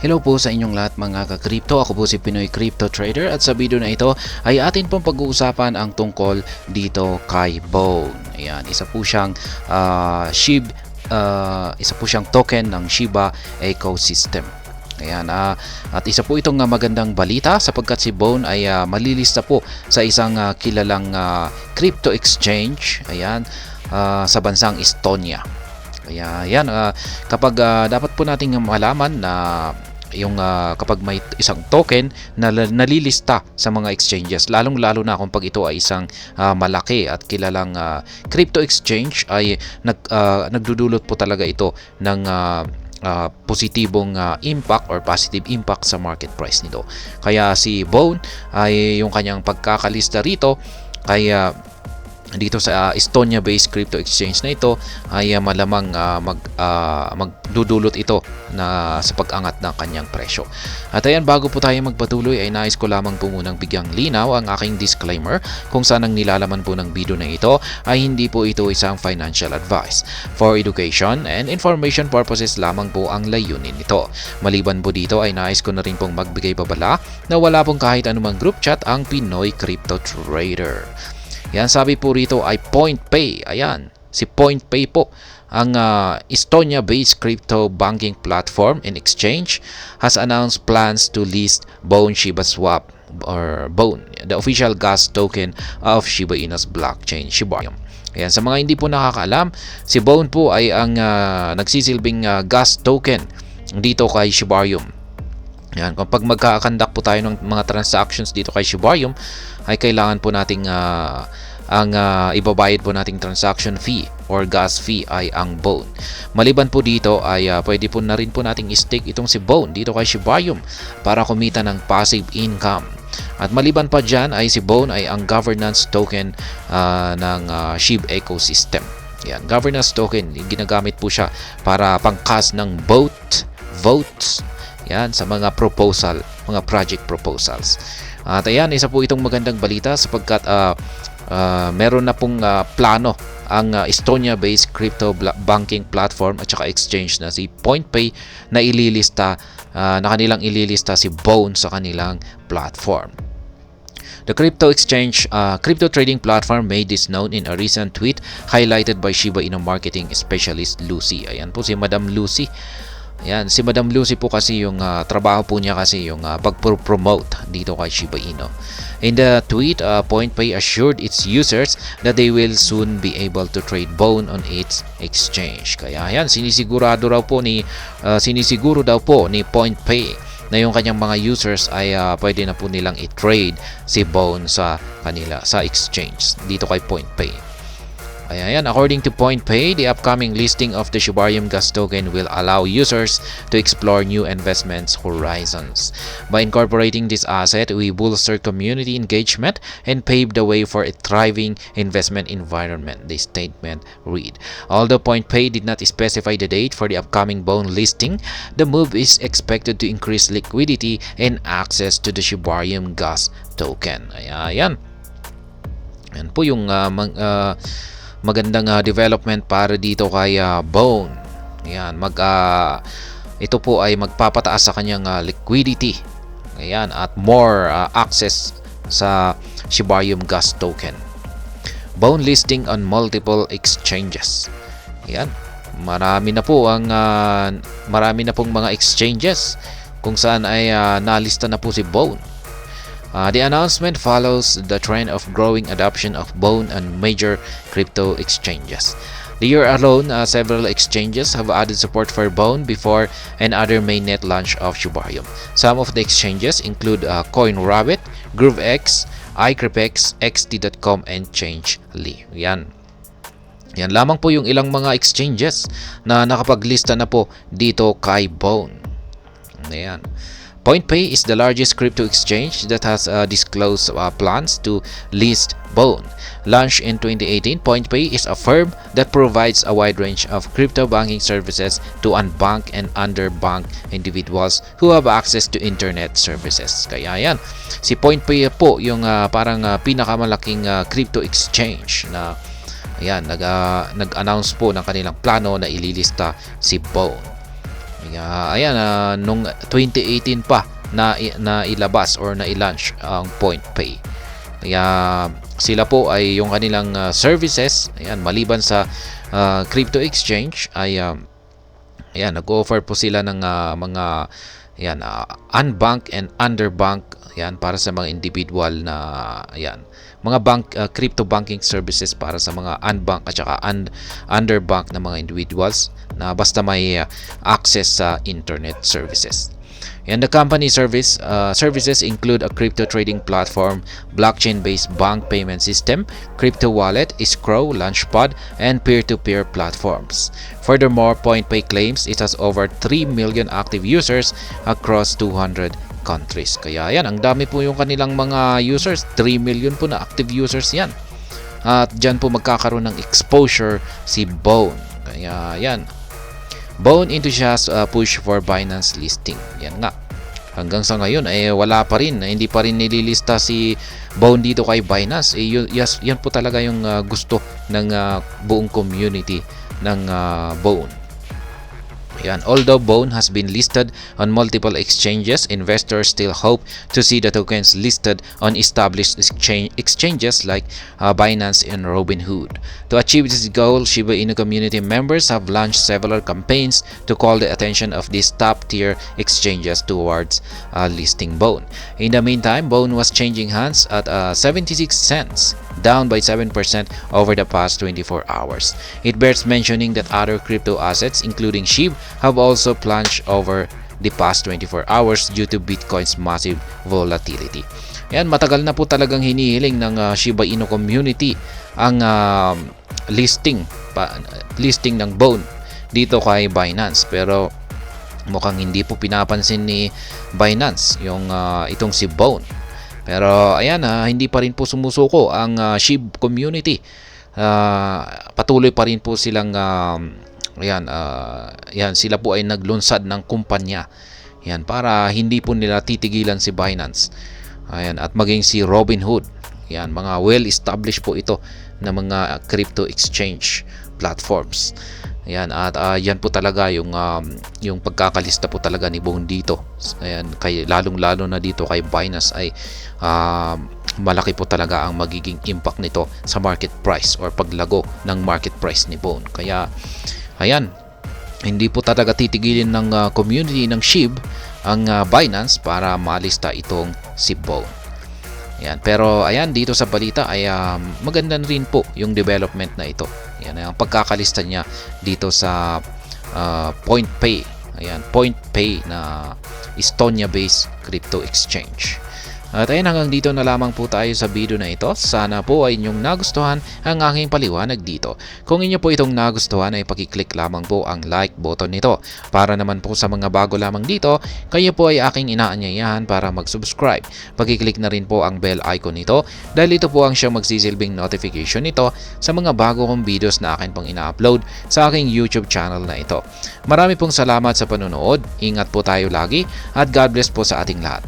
Hello po sa inyong lahat mga ka-crypto. Ako po si Pinoy Crypto Trader at sa video na ito ay atin pong pag-uusapan ang tungkol dito kay Bone. Ayan, isa po siyang token ng Shiba ecosystem. Ayan, at isa po itong magandang balita sapagkat si Bone ay malilista po sa isang kilalang crypto exchange, ayan, sa bansang Estonia. Kaya yan, kapag dapat po nating malaman na yung kapag may isang token na nalilista sa mga exchanges, lalong-lalo na kung pag ito ay isang malaki at kilalang crypto exchange, ay nagdudulot po talaga ito ng positibong impact or positive impact sa market price nito. Kaya si Bone ay yung kanyang pagkakalista rito kaya dito sa Estonia-based crypto exchange na ito ay malamang magdudulot ito na sa pag-angat ng kanyang presyo. At ayan, bago po tayo magpatuloy ay nais ko lamang po munang bigyang linaw ang aking disclaimer kung saan ang nilalaman po ng video na ito ay hindi po ito isang financial advice. For education and information purposes lamang po ang layunin nito. Maliban po dito ay nais ko na rin pong magbigay babala na wala pong kahit anumang group chat ang Pinoy Crypto Trader. Yan, sabi po rito ay PointPay. Ayan, si PointPay po, ang Estonia-based crypto banking platform and exchange, has announced plans to list Bone Shiba Swap or Bone, the official gas token of Shiba Inu's blockchain, Shibarium. Ayan, sa mga hindi po nakakaalam, si Bone po ay ang nagsisilbing gas token dito kay Shibarium. Yan, kapag magkakandak po tayo ng mga transactions dito kay Shibarium, ay kailangan po nating ibabayad po nating transaction fee or gas fee ay ang Bone. Maliban po dito ay pwede po na rin po nating i-stake itong si Bone dito kay Shibarium para kumita ng passive income. At maliban pa dyan ay si Bone ay ang governance token ng SHIB ecosystem. Yan, governance token, ginagamit po siya para pangkas ng votes. Yan, sa mga proposal, mga project proposals. At ayan, isa po itong magandang balita sapagkat meron na pong plano ang Estonia-based crypto banking platform at saka exchange na si PointPay na kanilang ililista si Bone sa kanilang platform. The crypto exchange, crypto trading platform made this known in a recent tweet highlighted by Shiba Inu marketing specialist Lucy. Ayan po si Madam Lucy. Ayan, si Madam Lucy po kasi yung trabaho po niya kasi yung pag-promote dito kay Shiba Inu. In the tweet, PointPay assured its users that they will soon be able to trade Bone on its exchange. Kaya ayan, sinisiguro daw po ni PointPay na yung kanyang mga users ay pwede na po nilang i-trade si Bone sa exchange dito kay PointPay. Ayan, according to PointPay, the upcoming listing of the Shibarium gas token will allow users to explore new investments horizons. By incorporating this asset, we bolster community engagement and pave the way for a thriving investment environment, the statement read. Although PointPay did not specify the date for the upcoming Bone listing, the move is expected to increase liquidity and access to the Shibarium gas token. Ayan po yung magandang development para dito kay Bone. Ayan, ito po ay magpapataas sa kanyang liquidity. Ayan, at more access sa Shibarium gas token. Bone listing on multiple exchanges. Ayan, marami na pong mga exchanges kung saan ay nalista na po si Bone. The announcement follows the trend of growing adoption of Bone on major crypto exchanges. The year alone, several exchanges have added support for Bone before and other mainnet launch of Shibarium. Some of the exchanges include CoinRabbit, GrooveX, iCryptX, XT.com, and Changelly. Yan lamang po yung ilang mga exchanges na nakapaglista na po dito kay Bone. Ayan. PointPay is the largest crypto exchange that has disclosed plans to list Bone. Launched in 2018, PointPay is a firm that provides a wide range of crypto banking services to unbanked and underbanked individuals who have access to internet services. Kaya yan, si PointPay po yung parang pinakamalaking crypto exchange na ayan, nag-announce po ng kanilang plano na ililista si Bone. Ayan, nung 2018 pa na ilabas or na i-launch ang PointPay. Kaya sila po ay yung kanilang services, ayan, maliban sa crypto exchange ay ayan, nag-offer po sila ng mga ayan, unbank and underbank, ayan, para sa mga individual na ayan, mga crypto banking services para sa mga unbank at saka underbank na mga individuals na basta may access sa internet services. And the company services include a crypto trading platform, blockchain-based bank payment system, crypto wallet, escrow, launchpad, and peer-to-peer platforms. Furthermore, PointPay claims it has over 3 million active users across 200 countries. Kaya yan, ang dami po yung kanilang mga users. 3 million po na active users yan. At dyan po magkakaroon ng exposure si Bone. Kaya yan, Bone enthusiasts push for Binance listing. Yan nga. Hanggang sa ngayon wala pa rin, hindi pa rin nililista si Bone dito kay Binance. Yan po talaga yung gusto ng buong community ng Bone. Yan. Although Bone has been listed on multiple exchanges, investors still hope to see the tokens listed on established exchanges like Binance and Robinhood. To achieve this goal, Shiba Inu community members have launched several campaigns to call the attention of these top-tier exchanges towards listing Bone. In the meantime, Bone was changing hands at 76 cents, down by 7% over the past 24 hours. It bears mentioning that other crypto assets, including SHIB, have also plunged over the past 24 hours due to Bitcoin's massive volatility. Yan, matagal na po talagang hinihiling ng Shiba Inu community ang listing ng Bone dito kay Binance, pero mukhang hindi po pinapansin ni Binance yung itong si Bone. Pero ayan, hindi pa rin po sumusuko ang SHIB community. Patuloy pa rin po silang yan, sila po ay naglunsad ng kumpanya. Yan, para hindi po nila titigilan si Binance. Ayan, at maging si Robinhood. Yan, mga well-established po ito na mga crypto exchange platforms. Ayan, at yan po talaga yung pagkakalista po talaga ni Bone dito. Ayan, lalong-lalo na dito kay Binance ay malaki po talaga ang magiging impact nito sa market price or paglago ng market price ni Bone. Kaya ayan, hindi po talaga titigilin ng community ng SHIB ang Binance para malista itong si Bone. Ayan, pero ayan, dito sa balita ay maganda rin po yung development na ito. Ayan, ang pagkakalista niya dito sa PointPay. Ayan, PointPay na Estonia-based crypto exchange. At ayun, hanggang dito na lamang po tayo sa video na ito. Sana po ay inyong nagustuhan ang aking paliwanag dito. Kung inyo po itong nagustuhan ay pakiclick lamang po ang like button nito. Para naman po sa mga bago lamang dito, kayo po ay aking inaanyayahan para mag-subscribe. Pakiclick na rin po ang bell icon nito dahil ito po ang siyang magsisilbing notification nito sa mga bago kong videos na akin pong ina-upload sa aking YouTube channel na ito. Marami pong salamat sa panonood. Ingat po tayo lagi at God bless po sa ating lahat.